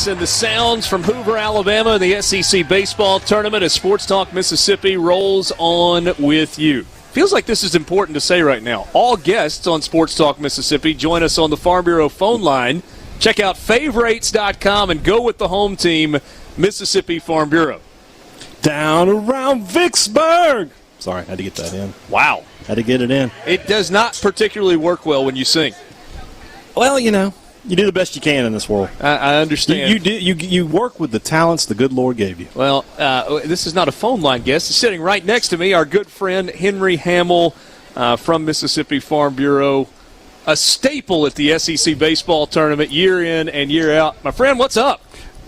lights and the sounds from Hoover, Alabama, in the SEC baseball tournament as Sports Talk Mississippi rolls on with you. Feels like this is important to say right now. All guests on Sports Talk Mississippi join us on the Farm Bureau phone line. Check out favorites.com and go with the home team, Mississippi Farm Bureau. Down around Vicksburg. Sorry, had to get that in. Wow. Had to get it in. It does not particularly work well when you sing. Well, you know, you do the best you can in this world. I understand. You work with the talents the good Lord gave you. Well, this is not a phone line guest. He's sitting right next to me, our good friend Henry Hamill from Mississippi Farm Bureau, a staple at the SEC baseball tournament year in and year out. My friend, what's up?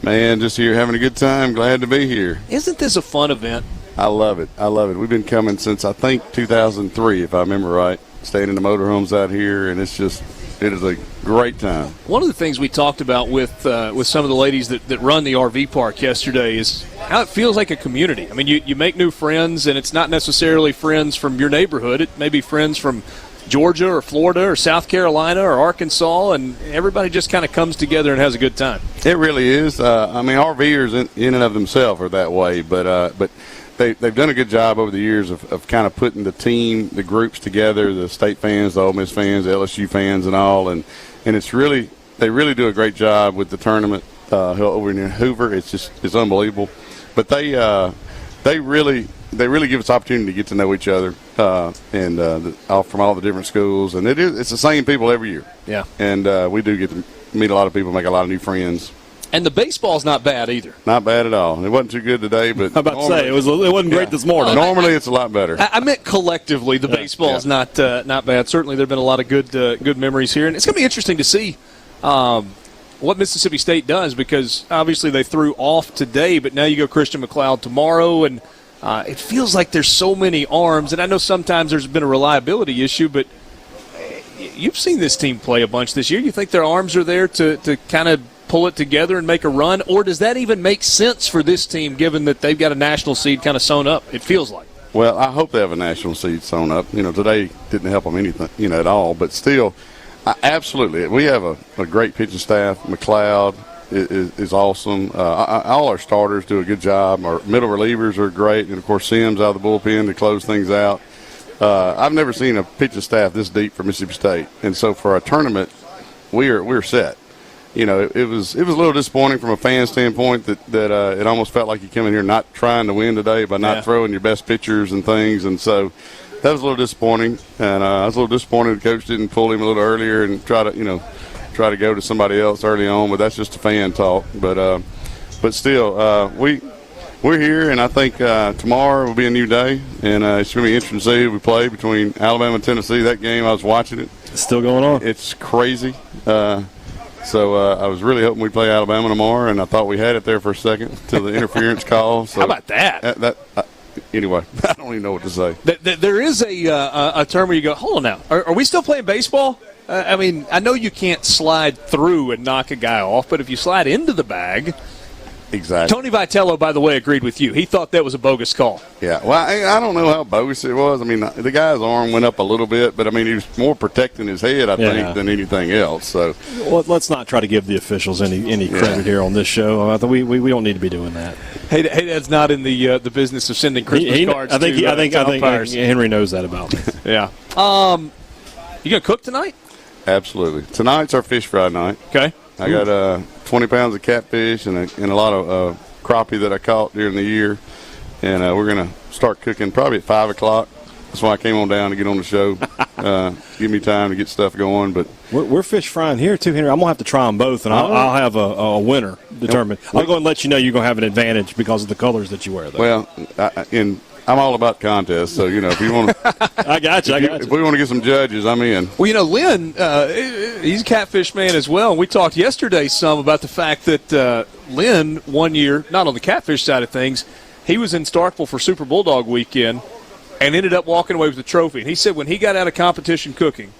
Man, just here having a good time. Glad to be here. Isn't this a fun event? I love it. We've been coming since, I think, 2003, if I remember right, staying in the motorhomes out here, and it is a great time. One of the things we talked about with some of the ladies that run the RV park yesterday is how it feels like a community. I mean, you make new friends, and it's not necessarily friends from your neighborhood. It may be friends from Georgia or Florida or South Carolina or Arkansas, and everybody just kind of comes together and has a good time. It really is. I mean, RVers in and of themselves are that way, but they've done a good job over the years of kind of putting the groups together, the state fans, the Ole Miss fans, the LSU fans, and all, and they really do a great job with the tournament over in Hoover. It's unbelievable, but they really give us opportunity to get to know each other, from all the different schools, and it's the same people every year. Yeah, and we do get to meet a lot of people, make a lot of new friends. And the baseball's not bad either. Not bad at all. It wasn't too good today, but I'm about to say it wasn't great this morning. Normally, it's a lot better. I meant collectively, the baseball's not bad. Certainly, there've been a lot of good memories here, and it's going to be interesting to see what Mississippi State does, because obviously they threw off today, but now you go Christian McLeod tomorrow, and it feels like there's so many arms. And I know sometimes there's been a reliability issue, but you've seen this team play a bunch this year. You think their arms are there to kind of pull it together and make a run, or does that even make sense for this team given that they've got a national seed kind of sewn up, it feels like? Well, I hope they have a national seed sewn up. Today didn't help them anything, at all, but still, absolutely. We have a great pitching staff. McLeod is awesome. All our starters do a good job. Our middle relievers are great, and, of course, Sims out of the bullpen to close things out. I've never seen a pitching staff this deep for Mississippi State, and so for a tournament, we're set. It was a little disappointing from a fan standpoint that it almost felt like you come in here not trying to win today by not throwing your best pitchers and things, and so that was a little disappointing. And I was a little disappointed the coach didn't pull him a little earlier and try to go to somebody else early on. But that's just a fan talk. But still, we're here, and I think tomorrow will be a new day, and it's going to be interesting to see who we play between Alabama and Tennessee. That game, I was watching it. It's still going on. It's crazy. So I was really hoping we'd play Alabama tomorrow, and I thought we had it there for a second until the interference call. So how about that? Anyway, I don't even know what to say. There is a term where you go, hold on now, are we still playing baseball? I mean, I know you can't slide through and knock a guy off, but if you slide into the bag. Exactly. Tony Vitello, by the way, agreed with you. He thought that was a bogus call. Yeah, well, I don't know how bogus it was. I mean, the guy's arm went up a little bit, but, I mean, he was more protecting his head, I think, than anything else. So, well, let's not try to give the officials any credit here on this show. I think we don't need to be doing that. Hey, Dad's not in the business of sending Christmas cards. I think Henry knows that about me. Yeah. You gonna cook tonight? Absolutely. Tonight's our fish fry night. Okay. I got 20 pounds of catfish and a lot of crappie that I caught during the year, and we're going to start cooking probably at 5 o'clock. That's why I came on down to get on the show. Give me time to get stuff going. But we're fish frying here too, Henry. I'm gonna have to try them both, and I'll have a winner determined. I'll go and let you know you're gonna have an advantage because of the colors that you wear, though. Well, I'm all about contests, so if you want to, I got you. If we want to get some judges, I'm in. Well, Lynn, he's a catfish man as well. We talked yesterday some about the fact that Lynn, one year, not on the catfish side of things, he was in Starkville for Super Bulldog weekend and ended up walking away with the trophy. And he said when he got out of competition cooking,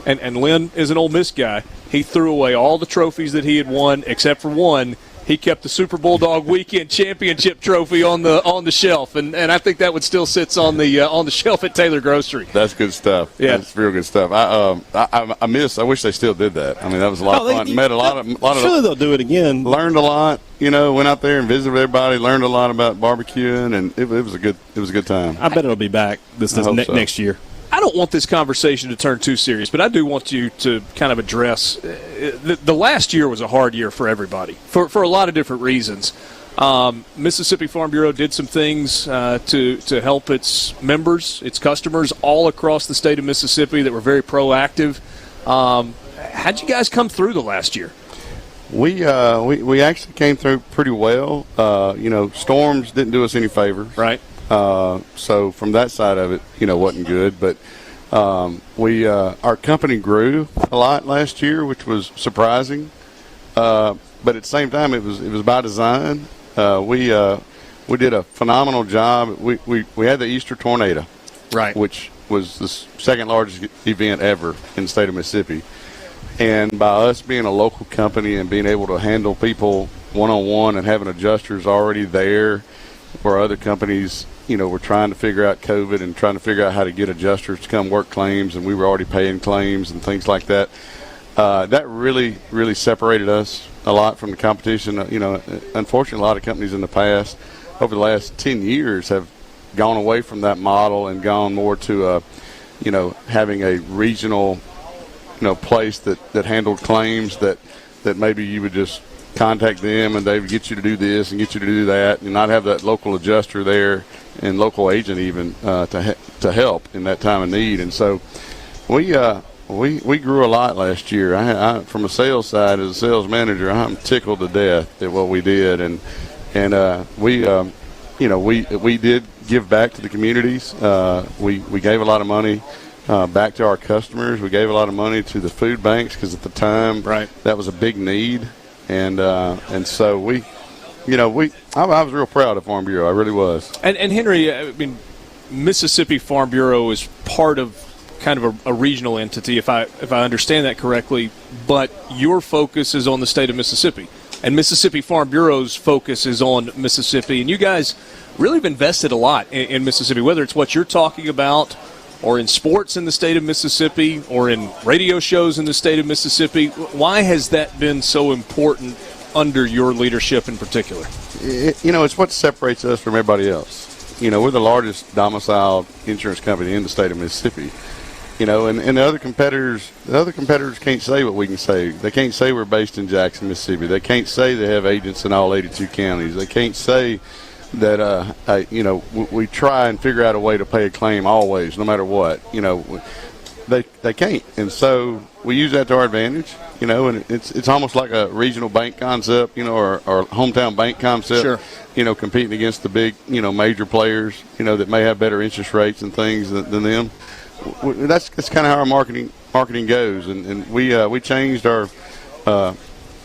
and Lynn is an Ole Miss guy, he threw away all the trophies that he had won except for one. he kept the Super Bulldog Weekend Championship trophy on the shelf, and I think that one still sits on the shelf at Taylor Grocery. That's good stuff. Yeah, that's real good stuff. I wish they still did that. I mean, that was a lot of fun. Met a lot of. Surely they'll do it again. Learned a lot. Went out there and visited with everybody. Learned a lot about barbecuing, and it was a good time. I bet it'll be back next year. I don't want this conversation to turn too serious, but I do want you to kind of address the last year was a hard year for everybody for a lot of different reasons. Mississippi Farm Bureau did some things to help its members, its customers all across the state of Mississippi that were very proactive. How'd you guys come through the last year? We actually came through pretty well. Storms didn't do us any favors. Right. So from that side of it, wasn't good. But our company grew a lot last year, which was surprising. But at the same time, it was by design. We did a phenomenal job. We had the Easter tornado, right, which was the second largest event ever in the state of Mississippi. And by us being a local company and being able to handle people one-on-one and having adjusters already there, where other companies, were trying to figure out COVID and trying to figure out how to get adjusters to come work claims, and we were already paying claims and things like that. That really, really separated us a lot from the competition. Unfortunately, a lot of companies in the past, over the last 10 years, have gone away from that model and gone more to, having a regional, place that handled claims that maybe you would just contact them and they would get you to do this and get you to do that, and not have that local adjuster there and local agent even to help in that time of need. And so we grew a lot last year. I from a sales side, as a sales manager, I'm tickled to death at what we did, and we did give back to the communities. We gave a lot of money back to our customers. We gave a lot of money to the food banks because at the time, right, that was a big need. And so I was real proud of Farm Bureau. I really was. And Henry, I mean, Mississippi Farm Bureau is part of kind of a regional entity, if I understand that correctly. But your focus is on the state of Mississippi, and Mississippi Farm Bureau's focus is on Mississippi. And you guys really have invested a lot in Mississippi, whether it's what you're talking about, or in sports in the state of Mississippi, or in radio shows in the state of Mississippi. Why has that been so important under your leadership in particular? It's what separates us from everybody else. We're the largest domiciled insurance company in the state of Mississippi. And the other competitors can't say what we can say. They can't say we're based in Jackson, Mississippi. They can't say they have agents in all 82 counties. They can't say that we try and figure out a way to pay a claim always, no matter what. They can't, and so we use that to our advantage. And it's almost like a regional bank concept, or hometown bank concept. Sure. Competing against the big, major players, that may have better interest rates and things than them. That's kind of how our marketing goes, and we changed our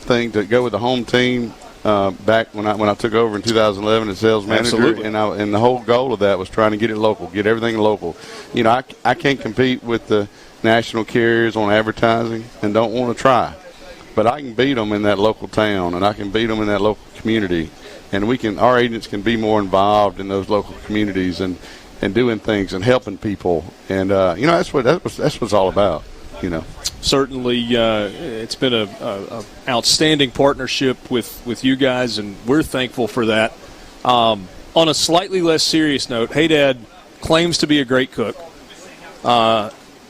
thing to go with the home team. Back when I took over in 2011 as sales manager. Absolutely. And the whole goal of that was trying to get it local, get everything local. I can't compete with the national carriers on advertising and don't want to try, but I can beat them in that local town, and I can beat them in that local community, and our agents can be more involved in those local communities and doing things and helping people, and that's what it's all about. Certainly, it's been a outstanding partnership with you guys, and we're thankful for that. On a slightly less serious note, Hey Dad claims to be a great cook.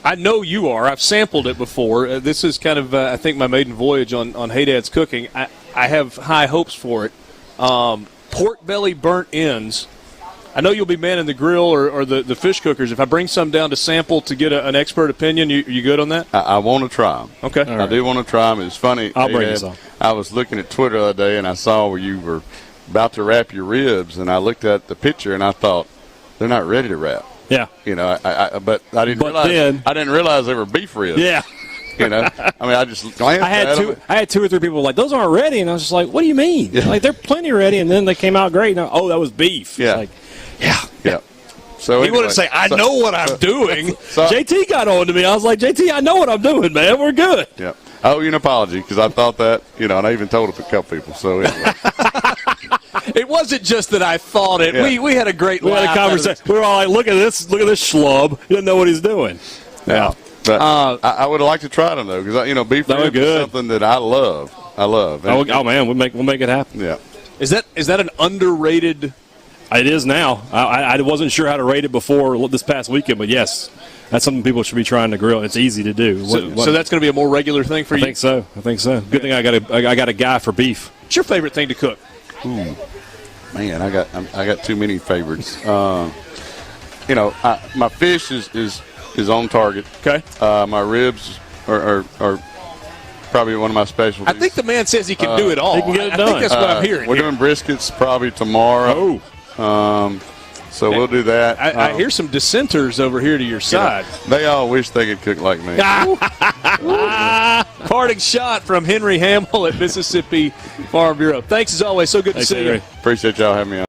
I know you are. I've sampled it before. This is kind of, I think, my maiden voyage on Hey Dad's cooking. I have high hopes for it. Pork belly burnt ends. I know you'll be manning the grill or the fish cookers. If I bring some down to sample to get an expert opinion, you good on that? I want to try them. Okay. Right. I do want to try them. It's funny. I'll bring you some. I was looking at Twitter the other day, and I saw where you were about to wrap your ribs, and I looked at the picture, and I thought, they're not ready to wrap. Yeah. But I didn't realize they were beef ribs. Yeah. I just glanced at them. I had 2 or 3 people like, those aren't ready, and I was just like, what do you mean? Yeah. Like, they're plenty ready, and then they came out great. And that was beef. Yeah. It's like, yeah. So he wanted to say, I know what I'm doing. JT got on to me. I was like, JT, I know what I'm doing, man. We're good. Yeah. I owe you an apology because I thought that, and I even told it to a couple people. So anyway. It wasn't just that I thought it. Yeah. We had a great We had a laugh conversation. We were all like, look at this schlub. He doesn't know what he's doing. Yeah. But I would like to try them, though, because, beef ribs is something that I love. And, man, we'll make it happen. Yeah. Is that an underrated? It is now. I wasn't sure how to rate it before this past weekend, but yes, that's something people should be trying to grill. It's easy to do. So that's going to be a more regular thing for you? I think so. Good thing I got a guy for beef. What's your favorite thing to cook? Ooh. Man, I got too many favorites. My fish is on target. Okay. My ribs are probably one of my specialties. I think the man says he can do it all. He can get it done. I think that's what I'm hearing. We're doing briskets probably tomorrow. So we'll do that. I hear some dissenters over here to your side. They all wish they could cook like me. Parting shot from Henry Hamill at Mississippi Farm Bureau. Thanks as always. So good to see you. Appreciate y'all having me on.